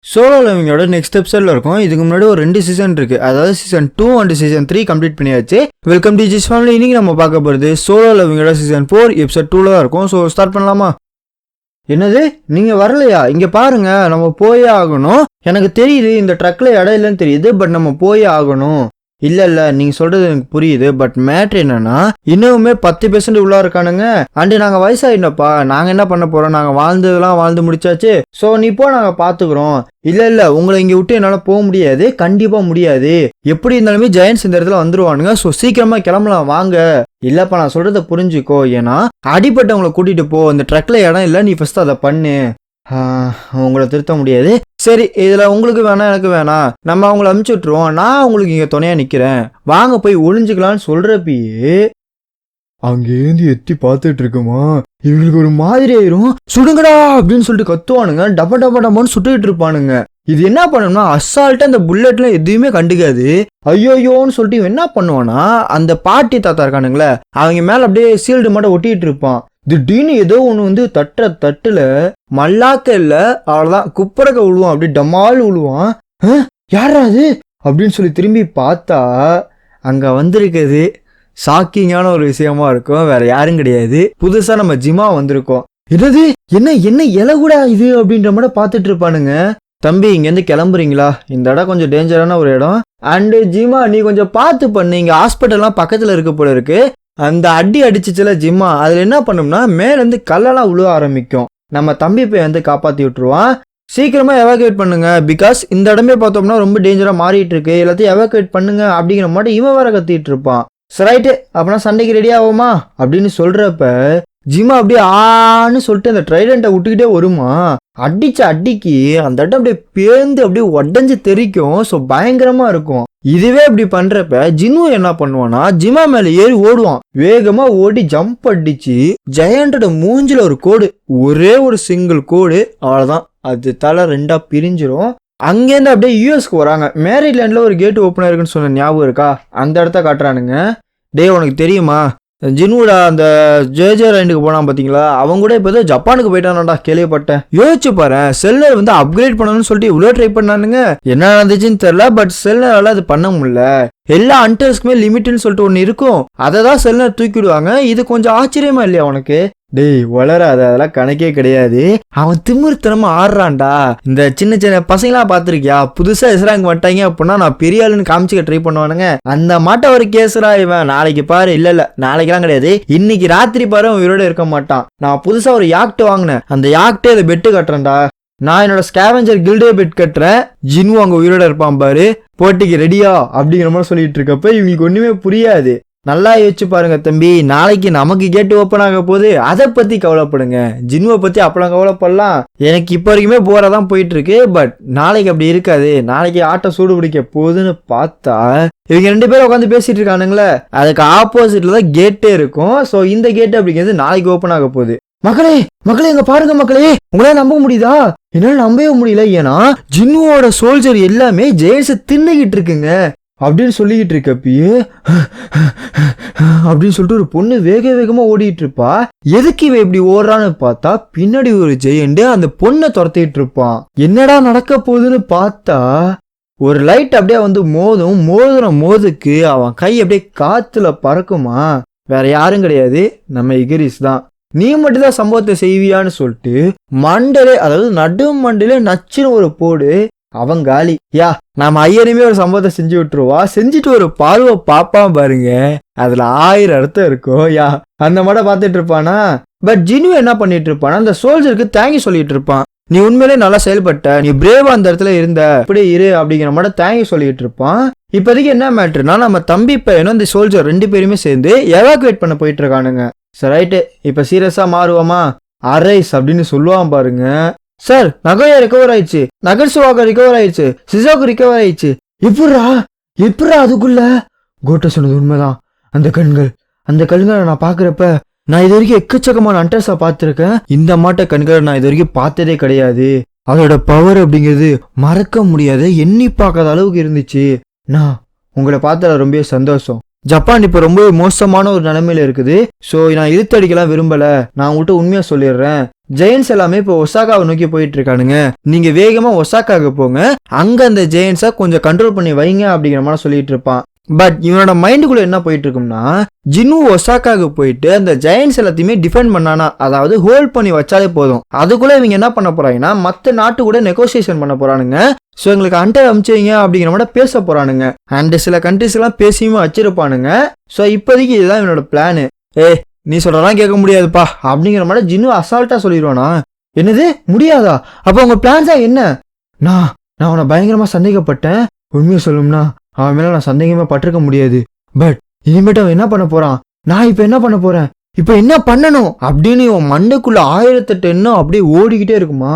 Solo லெவலிங்கோட next எபிசோட்ல இருக்கும். இதுக்கு முன்னாடி ஒரு 2 சீசன் இருக்கு. அதாவது சீசன் 2 அண்ட் சீசன் 3 கம்ப்ளீட் பண்ணியாச்சு. Welcome to this family. இன்னைக்கு நம்ம பார்க்க போகிறது சோலோ லெவலிங்கோட சீசன் 4 எபிசோட் 2ல தான் இருக்கும். ஸோ ஸ்டார்ட் பண்ணலாமா? என்னது, நீங்க வரலையா? இங்க பாருங்க, நம்ம போயே ஆகணும். எனக்கு தெரியுது இந்த ட்ரக்ல இடம் இல்லைன்னு தெரியுது, பட் நம்ம போயே ஆகணும். இல்ல நீங்க சொல்றது எனக்கு புரியுது, பட் மேட்ரு என்னன்னா இன்னுமே 10% உள்ள இருக்கானுங்க. அண்ட் நாங்க வயசாயிட்டோம்ப்பா, நாங்க என்ன பண்ண போறோம்? நாங்க வாழ்ந்ததெல்லாம் வாழ்ந்து முடிச்சாச்சு. ஸோ நீ போ, நாங்க பாத்துக்கிறோம். இல்ல உங்களை இங்க விட்டு என்னால போக முடியாது, கண்டிப்பா முடியாது. எப்படி இருந்தாலுமே ஜெயன்ஸ் இந்த இடத்துல வந்துருவானுங்க. ஸோ சீக்கிரமா கிளம்பலாம் வாங்க. இல்லப்பா, நான் சொல்றத புரிஞ்சுக்கோ. ஏன்னா அடிப்பட்டவங்களை கூட்டிட்டு போ, இந்த ட்ரக்ல இடம் இல்லை, நீ ஃபர்ஸ்ட் அதை பண்ணு. உங்களை திருத்த முடியாது. சரி, இதுல உங்களுக்கு வேணாம், எனக்கு வேணாம், நம்ம அவங்கள அனுப்பிச்சு விட்டுருவோம். நான் உங்களுக்கு இங்க துணையா நிக்கிறேன், வாங்க போய் ஒளிஞ்சுக்கலான்னு சொல்றப்பயே அங்கேருந்து எத்தி பார்த்துட்டு இருக்குமா, இவங்களுக்கு ஒரு மாதிரி ஆயிரும். சுடுங்கடா அப்படின்னு சொல்லிட்டு கத்துவானுங்க. டப்ப டப்ப டப்பான்னு சுட்டுக்கிட்டு இருப்பானுங்க. இது என்ன பண்ணணும்னா அசால்ட்டா அந்த புல்லட்ல எதுவுமே கண்டுக்காது. ஐயோயோன்னு சொல்லிட்டு இவன் என்ன பண்ணுவானா, அந்த பாட்டி தாத்தா இருக்கானுங்களே அவங்க மேல அப்படியே சீல்டு மட்டும் ஒட்டிட்டு இருப்பான். திடீர்னு ஏதோ ஒன்று வந்து தட்டுல மல்லாக்க இல்ல, அவ்வளோதான் குப்பரக்க விழுவான். அப்படி டமால் விழுவான். யாரா அது அப்படின்னு சொல்லி திரும்பி பார்த்தா அங்க வந்திருக்கிறது ஷாக்கிங்கான ஒரு விஷயமா இருக்கும். வேற யாரும் கிடையாது, புதுசா நம்ம ஜிமா வந்திருக்கோம். என்னது, என்ன இலை கூட இது அப்படின்ற மாதிரி பார்த்துட்டு இருப்பானுங்க. தம்பி, இங்கேருந்து கிளம்புறீங்களா? இந்த இடம் கொஞ்சம் டேஞ்சரான ஒரு இடம். அண்டு ஜிமா, நீ கொஞ்சம் பார்த்து பண்ணு, இங்க ஹாஸ்பிட்டல்லாம் பக்கத்துல இருக்க போல இருக்கு. அந்த அடி அடிச்சுச்சுல ஜிம்மா, அதுல என்ன பண்ணும்னா மேலேருந்து கல்லெல்லாம் விழுவ ஆரம்பிக்கும். நம்ம தம்பி போய் வந்து காப்பாத்தி விட்டுருவான். சீக்கிரமா எவாக்குவேட் பண்ணுங்க, பிகாஸ் இந்த இடமே பார்த்தோம்னா ரொம்ப டேஞ்சரா மாறிட்டு இருக்கு, எல்லாத்தையும் எவாக்குவேட் பண்ணுங்க அப்படிங்கிற மாதிரி இவன் வேற கத்திட்டு இருப்பான். ரைட்டு, அப்படின்னா சண்டைக்கு ரெடி ஆகுமா அப்படின்னு சொல்றப்ப ஜிம்மா அப்படியே ஆன்னு சொல்லிட்டு அந்த ட்ரைடண்ட்டை விட்டுக்கிட்டே வருமா. அடிச்ச அடிக்கு அந்த இடம் அப்படியே பேர்ந்து அப்படியே உடஞ்சு தெரிக்கும். ஸோ பயங்கரமா இருக்கும். இதுவே இப்படி பண்றப்ப ஜின்னு என்ன பண்ணுவானா, ஜிமா மேல ஏறி ஓடுவான். வேகமா ஓடி ஜம்ப் அடிச்சு ஜெயண்டோட மூஞ்சில ஒரு கோடு, ஒரே ஒரு சிங்கிள் கோடு, அவ்வளவுதான், அது தலை 2ஆ பிரிஞ்சிரும். அங்கேருந்து அப்படியே யூஎஸ்க்கு வராங்க. மேரிலேண்ட்ல ஒரு கேட் ஓப்பன் ஆயிருக்குன்னு சொன்ன ஞாபகம் இருக்கா? அந்த இடத்த காட்டுறானுங்க. டே, உனக்கு தெரியுமா ஜினுடா அந்த ஜேஜே ரைண்டுக்கு போனான் பாத்தீங்களா, அவங்க கூட இப்போ ஜப்பானுக்கு போயிட்டானாடா கேள்விப்பட்டேன். யோசிச்சு பாரு, செல்லர் வந்து அப்கிரேட் பண்ணணும்னு சொல்லிட்டு இவ்வளோ ட்ரை பண்ணானுங்க. என்ன நடந்துச்சுன்னு தெரியல, பட் செல்லரால அது பண்ண முடியல. எல்லா ஹண்டர்ஸ்க்குமே லிமிட்னு சொல்லிட்டு ஒன்று இருக்கும், அதை தான் செல்லர் தூக்கிடுவாங்க. இது கொஞ்சம் ஆச்சரியமா இல்லையா உனக்கு? டேய் வளராத, அதெல்லாம் கணக்கே கிடையாது. அவன் திமிர்த்தனமா ஆடுறான்டா. இந்த சின்ன பசங்களாம் பாத்திருக்கியா, புதுசா எஸ்ராங்க வந்துட்டாங்க அப்படின்னா நான் பெரிய ஆளுன்னு காமிச்சிக்க ட்ரை பண்ணுவானுங்க. அந்த மாட்ட ஒரு கேசுரா இவன். நாளைக்கு பாரு, இல்ல நாளைக்கெல்லாம் கிடையாது, இன்னைக்கு ராத்திரி பாரு அவன் உயிரோட இருக்க மாட்டான். நான் புதுசா ஒரு யாக்ட் வாங்கினேன், அந்த யாக்டே அதை பெட்டு கட்டுறேன்டா. நான் என்னோட ஸ்கேவெஞ்சர் கில்டே பெட் கட்டுறேன், ஜின்னு அங்க உயிரோட இருப்பான் பாரு, போட்டிக்கு ரெடியா அப்படிங்கிற மாதிரி சொல்லிட்டு இருக்கப்ப இவங்களுக்கு ஒண்ணுமே புரியாது. நல்லா யோசிச்சு பாருங்க தம்பி, நாளைக்கு நமக்கு கேட்டு ஓப்பன் ஆக போகுது, அதை பத்தி கவலைப்படுங்க. ஜின்வை பத்தி அப்பலாம் கவலைப்படலாம். எனக்கு இப்ப வரைக்குமே போறதான் போயிட்டு இருக்கு, பட் நாளைக்கு அப்படி இருக்காது. நாளைக்கு ஆட்டம் சூடு பிடிக்க போகுதுன்னு பார்த்தா இவங்க 2 பேரும் உட்காந்து பேசிட்டு இருக்கானுங்களே, அதுக்கு ஆப்போசிட்ல தான் கேட்டே இருக்கும். ஸோ இந்த கேட்டு அப்படிங்கிறது நாளைக்கு ஓப்பன் ஆக போகுது. மக்களே இங்க பாருங்க மக்களே, உங்களால நம்ப முடியுதா? என்னால நம்பவே முடியல. ஏன்னா ஜின்னுவோட சோல்ஜர் எல்லாமே ஜெயன்ஸை தின்னுகிட்டு இருக்குங்க அப்படின்னு சொல்லிக்கிட்டு இருக்கப்பயே அப்படின்னு சொல்லிட்டு ஒரு பொண்ணு வேகமா ஓடிட்டு இருப்பா. எதுக்கு இவ இப்படி ஓடுறான்னு பார்த்தா பின்னாடி ஒரு ஜெயண்ட் அந்த பொண்ணை துரத்திட்டு இருப்பான். என்னடா நடக்க போகுதுன்னு பார்த்தா ஒரு லைட் அப்படியே வந்து மோதுக்கு அவன் கை அப்படியே காத்துல பறக்குமா. வேற யாரும் கிடையாது, நம்ம இகரிஸ் தான். நீ மட்டும் தான் சம்பவத்தை செய்வியான்னு சொல்லிட்டு மண்டலே, அதாவது நடு மண்டலே நச்சுன்னு ஒரு போடு, அவன் காலி. யா, நாம ஐயனுமே ஒரு சம்பவத்தை செஞ்சு விட்டுருவா. செஞ்சுட்டு ஒரு பார்வை பாப்பான் பாருங்க, அதுல 1000 அர்த்தம் இருக்கும். யா, அந்த மாதிரி பார்த்துட்டு இருப்பானா. பட் ஜினு என்ன பண்ணிட்டு இருப்பானா, அந்த சோல்ஜருக்கு தேங்கி சொல்லிட்டு இருப்பான். நீ உண்மையிலே நல்லா செயல்பட்ட, நீ பிரேவா அந்த இடத்துல இருந்த, இப்படி இரு அப்படிங்கிற மாதிரி தேங்கி சொல்லிட்டு இருப்பான். இப்போதைக்கு என்ன மேட்ருனா, நம்ம தம்பி பையனும் இந்த சோல்ஜர் 2 பேருமே சேர்ந்து எவாக்குவேட் பண்ண போயிட்டு இருக்கானுங்க. சரி ரைட்டு, இப்ப சீரியஸா மாறுவோமா? அரைஸ் அப்படின்னு சொல்லுவான் பாருங்க. சார், நகையா ரிகவர் ஆயிடுச்சு, நகர்சுவாக ரிகவர் ஆயிடுச்சு, சிசாக்கு ரிகவர் ஆயிடுச்சு. எப்படா அதுக்குள்ள? கோட்டை சொன்னது உண்மைதான். அந்த கண்களை நான் பாக்குறப்ப நான் இது வரைக்கும் எக்கச்சக்கமான அண்டர்ஸா பார்த்திருக்கேன். இந்த மாட்ட கண்களை நான் இது வரைக்கும் பார்த்ததே கிடையாது. அதோட பவர் அப்படிங்கிறது மறக்க முடியாத, எண்ணி பார்க்காத அளவுக்கு இருந்துச்சு. நான் உங்களை பார்த்தல ரொம்ப சந்தோஷம். ஜப்பான் இப்ப ரொம்ப மோசமான ஒரு நிலைமையில இருக்குது. ஸோ நான் இழுத்தடிக்கலாம் விரும்பல, நான் உங்கள்கிட்ட உண்மையா சொல்லிடுறேன். ஜெயின்ஸ் எல்லாமே இப்போ ஒசாகாவை நோக்கி போயிட்டு இருக்கானுங்க, நீங்க வேகமா ஒசாகாவுக்கு போங்க, அங்க அந்த ஜெயின்ஸை கொஞ்சம் கண்ட்ரோல் பண்ணி வைங்க அப்படிங்கிற மாதிரி சொல்லிட்டு இருப்பான். பட் இவனோட மைண்டுக்குள்ள என்ன போயிட்டு இருக்கும்னா, ஜின்னு ஒசாகாவுக்கு போயிட்டு அந்த ஜெயின்ஸ் எல்லாத்தையுமே டிஃபெண்ட் பண்ணானா, அதாவது ஹோல்ட் பண்ணி வச்சாலே போதும், அதுக்குள்ள இவங்க என்ன பண்ண போறாங்கன்னா மத்த நாட்டு கூட நெகோசியேஷன் பண்ண போறானுங்க. ஸோ எங்களுக்கு அண்டர் அமிச்சிங்க அப்படிங்கிற மாதிரி பேச போறானுங்க. அண்ட் சில கண்ட்ரிஸ் எல்லாம் பேசியுமே வச்சிருப்பானுங்க. ஸோ இப்போதைக்கு இதுதான் இவனோட பிளானு. நீ சொல்றதெல்லாம் கேட்க முடியாதுப்பா அப்படிங்கிற மாதிரி ஜின்னு அசால்ட்டா சொல்லிடுவானா. என்னது முடியாதா? அப்போ உங்க பிளான்ஸா என்ன? நான் அவனை பயங்கரமா சந்தேகப்பட்டேன். உண்மையை சொல்லணும்னா அவன் மேல நான் சந்தேகமே பட்டிருக்க முடியாது. பட் இனிமேட்டு அவன் என்ன பண்ண போறான், நான் இப்ப என்ன பண்ண போறேன், இப்ப என்ன பண்ணணும் அப்படின்னு உன் மண்டைக்குள்ள 1008 எண்ணம் அப்படியே ஓடிக்கிட்டே இருக்குமா.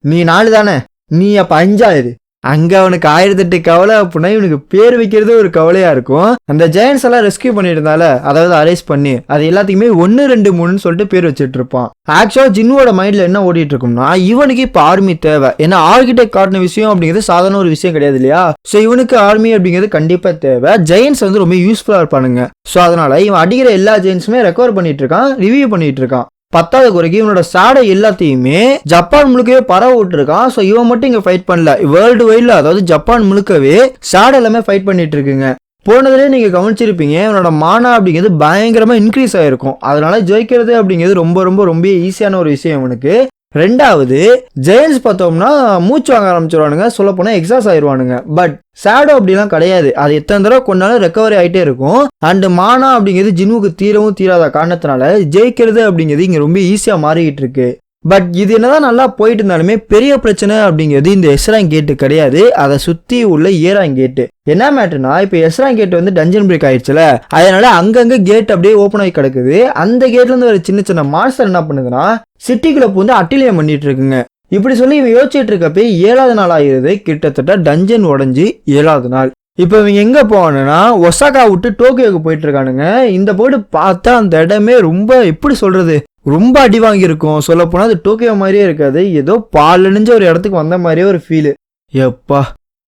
நீ 4 தானே, நீ அப்ப 5ஆயிரு. அங்க அவனுக்கு 1008 கவலை அப்படின்னா இவனுக்கு பேர் வைக்கிறது ஒரு கவலையா இருக்கும். அந்த ஜெயன்ஸ் எல்லாம் ரெஸ்கியூ பண்ணிருந்தால, அதாவது அரெஸ்ட் பண்ணி அது எல்லாத்துக்குமே 1 2 3 சொல்லிட்டு பேர் வச்சுட்டு இருப்பான். ஆக்சுவலா ஜின்னுவோட மைண்ட்ல என்ன ஓடிட்டு இருக்கும்னா, இவனுக்கு இப்ப ஆர்மி தேவை. ஏன்னா ஆர்கிடெக்ட் காட்டின விஷயம் அப்படிங்கிறது சாதாரண ஒரு விஷயம் கிடையாது இல்லையா. சோ இவனுக்கு ஆர்மி அப்படிங்கிறது கண்டிப்பா தேவை. ஜெயன்ஸ் வந்து ரொம்ப யூஸ்ஃபுல்லா இருப்பானுங்க. சோ அதனால இவன் அடிக்கிற எல்லா ஜெயன்ஸுமே ரெக்கவர் பண்ணிட்டு இருக்கான், ரிவ்யூ பண்ணிட்டு இருக்கான். 10வது குறைக்கு இவனோட சாடை எல்லாத்தையுமே ஜப்பான் முழுக்கவே பரவ விட்டுருக்கான். ஸோ இவன் மட்டும் இங்க ஃபைட் பண்ணல, வேர்ல்டு வைட்ல அதாவது ஜப்பான் முழுக்கவே சாடை எல்லாமே ஃபைட் பண்ணிட்டு இருக்குங்க. போனதுலேயே நீங்க கவனிச்சிருப்பீங்க, இவனோட மானா அப்படிங்கிறது பயங்கரமா இன்க்ரீஸ் ஆயிருக்கும். அதனால ஜெயிக்கிறது அப்படிங்கிறது ரொம்ப ரொம்ப ரொம்ப ஈஸியான ஒரு விஷயம் இவனுக்கு. 2வது ஜெயன்ஸ் பார்த்தோம்னா மூச்சு வாங்க ஆரம்பிச்சிருவானுங்க, சொல்ல போனா எக்ஸாஸ் ஆயிடுவானுங்க. பட் ஷேடோ அப்படிலாம் கிடையாது, அது எத்தனை தடவை கொண்டாலும் ரெக்கவரி ஆகிட்டே இருக்கும். அண்ட் மானா அப்படிங்கிறது ஜின்னுக்கு தீரவும் தீராத காரணத்தினால ஜெயிக்கிறது அப்படிங்கிறது இங்க ரொம்ப ஈஸியா மாறிக்கிட்டு இருக்கு. பட் இது என்னதான் நல்லா போயிட்டு இருந்தாலுமே பெரிய பிரச்சனை அப்படிங்கிறது இந்த எஸ்ராங் கேட்டு கிடையாது, அதை சுத்தி உள்ள ஏராங் கேட்டு. என்ன மேட்டர்னா, இப்ப எஸ்ராங் கேட் வந்து டஞ்சன் பிரேக் ஆயிடுச்சுல, அதனால அங்கங்க கேட் அப்படியே ஓப்பன் ஆகி கிடக்குது. அந்த கேட்ல இருந்து ஒரு சின்ன சின்ன மான்ஸ்டர் என்ன பண்ணுதுன்னா சிட்டிக்குள்ள வந்து அட்டிலியம் பண்ணிட்டு இருக்குங்க. இப்படி சொல்லி இவன் யோசிச்சுட்டு இருக்கப்ப 7வது நாள் ஆகிருது. கிட்டத்தட்ட டஞ்சன் உடஞ்சி 7வது நாள். இப்போ இவங்க எங்க போவானுன்னா ஒசாகா விட்டு டோக்கியோக்கு போயிட்டு இருக்கானுங்க. இந்த போயிட்டு பார்த்தா அந்த இடமே ரொம்ப எப்படி சொல்றது, ரொம்ப அடி வாங்கியிருக்கும். சொல்ல போனா அது டோக்கியோ மாதிரியே இருக்காது, ஏதோ பாலணிஞ்ச ஒரு இடத்துக்கு வந்த மாதிரியே ஒரு ஃபீலு. எப்பா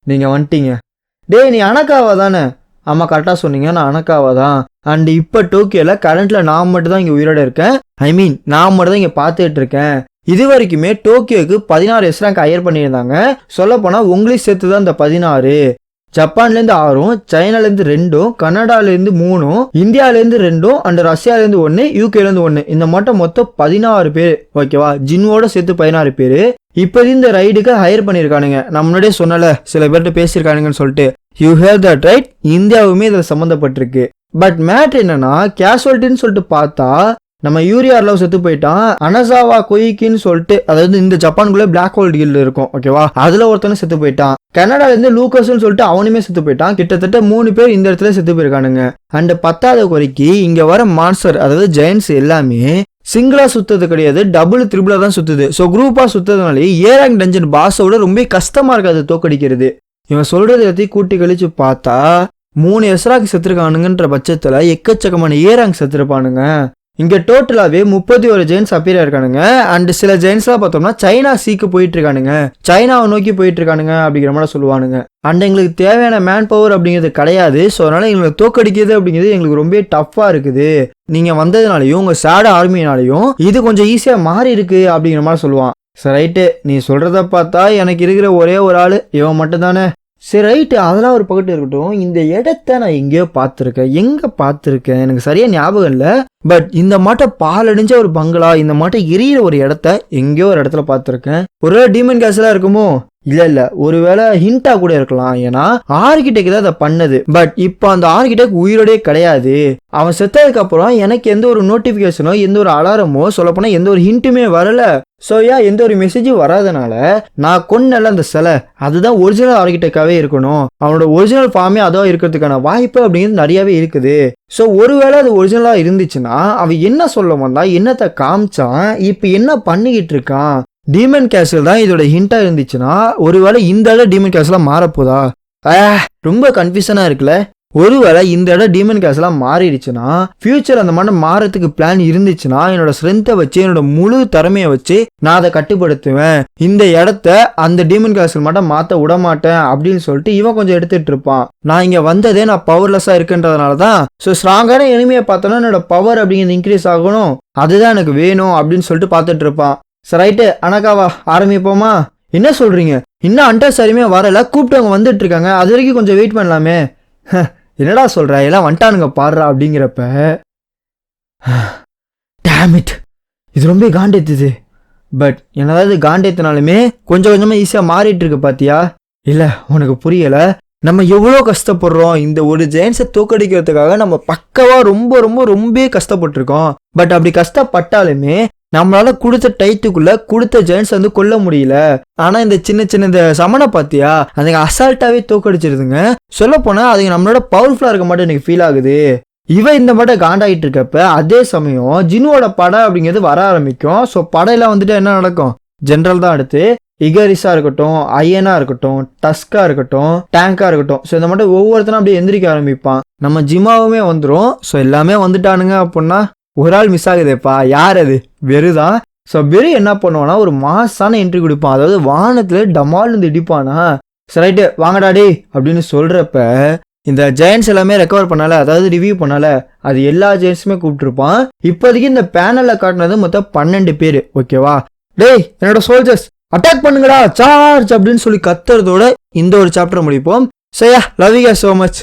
நீங்க வந்துட்டீங்க, டேய் நீ அனகாவா தானே? ஆமா கரெக்டாக சொன்னீங்க, நான் அனகாவா தான். அண்ட் இப்போ டோக்கியோல கரண்ட்ல நான் மட்டும் தான் இங்கே உயிரோட இருக்கேன். நான் மட்டும் தான் இங்கே பார்த்துட்டு இருக்கேன். இது வரைக்குமே டோக்கியோக்கு 16 எஸ்ராங்க் ஹையர் பண்ணியிருந்தாங்க. சொல்ல போனா உங்களையும் சேர்த்து தான் இந்த 16. ஜப்பான்லேருந்து 6, சைனாலேருந்து 2, கனடாலேருந்து 3, இந்தியாவிலேருந்து 2, அண்ட் ரஷ்யாலேருந்து 1, யூகேலேருந்து 1, இந்த மொத்தம் 16 பேர். ஓகேவா, ஜின்வோட சேர்த்து 16 பேர். இப்போ இந்த ரைடுக்கு ஹையர் பண்ணியிருக்கானுங்க. நான் முன்னாடியே சொன்னல சில பேர்கிட்ட பேசியிருக்கானுங்கன்னு சொல்லிட்டு. யூ ஹேவ் தட் ரைட், இந்தியாவுமே இதில் சம்மந்தப்பட்டிருக்கு. பட் மேட்ரு என்னன்னா கேஷுவல்ட்டின்னு சொல்லிட்டு பார்த்தா நம்ம யூரியார்ல செத்து போயிட்டான். அனசாவா கொய்கின்னு சொல்லிட்டு, அதாவது இந்த ஜப்பானுக்குள்ள பிளாக் ஹோல் டீல் இருக்கும் ஓகேவா, அதுல ஒருத்தனை செத்து போயிட்டான். கனடால இருந்து லூக்கஸ்ன்னு சொல்லிட்டு அவனுமே செத்து போயிட்டான். கிட்டத்தட்ட 3 பேர் இந்த இடத்துல செத்து போயிருக்கானுங்க. அண்ட் 10வது குறைக்கு இங்க வர மான்ஸ்டர் அதாவது ஜெயன்ஸ் எல்லாமே சிங்கிளா சுத்தது கிடையாது, டபுள் த்ரிபிளா தான் சுத்துது. ஸோ குரூப்பா சுத்ததுனாலே ஏராங் டஞ்சன் பாஸோட ரொம்ப கஷ்டமா இருக்காது தோக்கடிக்கிறது. இவன் சொல்றது எல்லாத்தையும் கூட்டி கழிச்சு பார்த்தா 3 எஸ்ராக்கு செத்துருக்கானுங்கன்ற பட்சத்துல எக்கச்சக்கமான ஏராங் செத்துருப்பானுங்க. இங்க டோட்டலாவே 31 ஜெயின்ஸ் அப்பியர் இருக்கானுங்க. அண்ட் சில ஜெயின்ஸ்லாம் பார்த்தோம்னா சைனா சீக்கு போயிட்டு இருக்கானுங்க, சைனாவை நோக்கி போயிட்டு இருக்கானுங்க அப்படிங்கிற மாதிரி சொல்லுவானுங்க. அண்ட் எங்களுக்கு தேவையான மேன் பவர் அப்படிங்கிறது கிடையாது. ஸோ அதனால எங்களுக்கு தோக்கடிக்கிறது அப்படிங்கிறது எங்களுக்கு ரொம்ப டஃப்பா இருக்குது. நீங்க வந்ததுனாலையும் உங்க சேட ஆர்மினாலையும் இது கொஞ்சம் ஈஸியா மாறி இருக்கு அப்படிங்கிற மாதிரி சொல்லுவான். சரி ரைட்டு, நீ சொல்றத பார்த்தா எனக்கு இருக்கிற ஒரே ஒரு ஆளு இவன் மட்டும் தானே. சரி ரைட்டு, அதெல்லாம் ஒரு பக்கத்து இருக்கட்டும். இந்த இடத்த நான் எங்கேயோ பார்த்துருக்கேன், எங்க பார்த்துருக்கேன் எனக்கு சரியா ஞாபகம் இல்லை. பட் இந்த மாட்டை பாலடைஞ்ச ஒரு பங்களா, இந்த மாட்டை எரியிற ஒரு இடத்த எங்கேயோ ஒரு இடத்துல பார்த்துருக்கேன். ஒரு டீமன் கேஸ்லாம் இருக்குமோ? இல்ல ஒருவேளை ஹிண்டா கூட இருக்கலாம். ஏன்னா ஆர்கிடெக்ட் தான் அதை பண்ணது. பட் இப்போ அந்த ஆர்கிடெக்ட் உயிரோடே கிடையாது. அவன் செத்ததுக்கு அப்புறம் எனக்கு எந்த ஒரு நோட்டிபிகேஷனோ எந்த ஒரு அலாரமோ சொல்ல போனா எந்த ஒரு ஹிண்ட்டுமே வரல. ஸோ எந்த ஒரு மெசேஜும் வராதனால நான் கொன்னல அந்த சிலை அதுதான் ஒரிஜினல் ஆர்கிடெக்டாவே இருக்கணும், அவனோட ஒரிஜினல் ஃபார்மே அதான் இருக்கிறதுக்கான வாய்ப்பு அப்படிங்கிறது நிறையவே இருக்குது. ஸோ ஒருவேளை அது ஒரிஜினலா இருந்துச்சுன்னா அவன் என்ன சொல்ல வந்தா, என்னத்தை காமிச்சான், இப்போ என்ன பண்ணிக்கிட்டு இருக்கான், டீமன் கேசல் தான் இதோட ஹிண்டா இருந்துச்சுன்னா ஒருவேளை இந்த இடம் டீமன் கேசலா மாறப்போதா? ரொம்ப கன்ஃபியூஷனா இருக்குல்ல. ஒருவேளை இந்த இடம் டீமன் கேஸ்லாம் மாறிடுச்சுன்னா ஃபியூச்சர் அந்த மாதிரி மாறதுக்கு பிளான் இருந்துச்சுன்னா என்னோட ஸ்ட்ரென்த்தை வச்சு என்னோட முழு திறமையை வச்சு நான் அதை கட்டுப்படுத்துவேன். இந்த இடத்த அந்த டீமன் கேஸ்ல மட்டும் மாற்ற விட மாட்டேன் அப்படின்னு சொல்லிட்டு இவன் கொஞ்சம் எடுத்துட்டு இருப்பான். நான் இங்க வந்ததே நான் பவர்லெஸ்ஸா இருக்குன்றதுனால தான். ஸோ ஸ்ட்ராங்கான எனிமையை பார்த்தோன்னா என்னோட பவர் அப்படிங்கிறது இன்க்ரீஸ் ஆகணும், அதுதான் எனக்கு வேணும் அப்படின்னு சொல்லிட்டு பார்த்துட்டு இருப்பான். சரி ரைட்டு அனகாவா ஆரம்பிப்போமா? என்ன சொல்றீங்க? இன்னும் அண்டர்ஸ் யாருமே வரல, கூப்பிட்டு அவங்க வந்துட்டு இருக்காங்க, அது வரைக்கும் கொஞ்சம் வெயிட் பண்ணலாமே. என்னடா சொல்ற, எல்லாம் வந்துட்டானுங்க பாடுறா அப்படிங்கிறப்ப டேம் இட், இது ரொம்ப காண்டேத்துது. பட் என்னதாவது காண்டேத்தினாலுமே கொஞ்சம் கொஞ்சமாக ஈஸியாக மாறிட்டு இருக்கு பாத்தியா? இல்லை உனக்கு புரியல, நம்ம எவ்வளோ கஷ்டப்படுறோம் இந்த ஒரு ஜெயின்ஸை தோக்கடிக்கிறதுக்காக. நம்ம பக்கவாக ரொம்ப ரொம்ப ரொம்ப கஷ்டப்பட்டிருக்கோம். பட் அப்படி கஷ்டப்பட்டாலுமே நம்மளால கொடுத்த டைத்துக்குள்ள கொடுத்த ஜெயின்ஸ் வந்து கொல்ல முடியல. ஆனா இந்த சின்ன சின்ன இந்த சமனை பாத்தியா, அதுங்க அசால்ட்டாவே தோக்கடிச்சிருதுங்க. சொல்ல போனா அதுங்க நம்மளோட பவர்ஃபுல்லா இருக்க மாட்டேன் எனக்கு ஃபீல் ஆகுது. இவன் இந்த மட்டும் காண்டாயிட்டு இருக்கப்ப அதே சமயம் ஜினுவோட படம் அப்படிங்கிறது வர ஆரம்பிக்கும். ஸோ படையெல்லாம் வந்துட்டு என்ன நடக்கும், ஜென்ரல் தான் அடுத்து இகரிஸா இருக்கட்டும், ஐயனா இருக்கட்டும், டஸ்கா இருக்கட்டும், டேங்கா இருக்கட்டும். ஸோ இந்த மட்டும் ஒவ்வொருத்தரும் அப்படியே எந்திரிக்க ஆரம்பிப்பான். நம்ம ஜிமாவுமே வந்துடும். ஸோ எல்லாமே வந்துட்டானுங்க அப்படின்னா ஒரு ஆள் மிஸ் ஆகுதேப்பா, யார் அது? வெறுதான். ஸோ வெறு என்ன பண்ணுவானா ஒரு மாசான என்ட்ரி கொடுப்பான். அதாவது வானத்துல டமால்னு இடிப்பானா. சரி ரைட்டு வாங்கடாடி அப்படின்னு சொல்றப்ப இந்த ஜெயன்ஸ் எல்லாமே ரெக்கவர் பண்ணால, அதாவது ரிவ்யூ பண்ணால, அது எல்லா ஜெயன்ஸுமே கூப்பிட்டுருப்பான். இப்போதைக்கு இந்த பேனல்ல காட்டினது மொத்தம் 12 பேர். ஓகேவா? டேய் என்னோட சோல்ஜர்ஸ் அட்டாக் பண்ணுங்கடா, சார்ஜ் அப்படின்னு சொல்லி கத்துறதோட இந்த ஒரு சாப்டர் முடிப்போம். சரியா, லவ் யூ ஸோ மச்.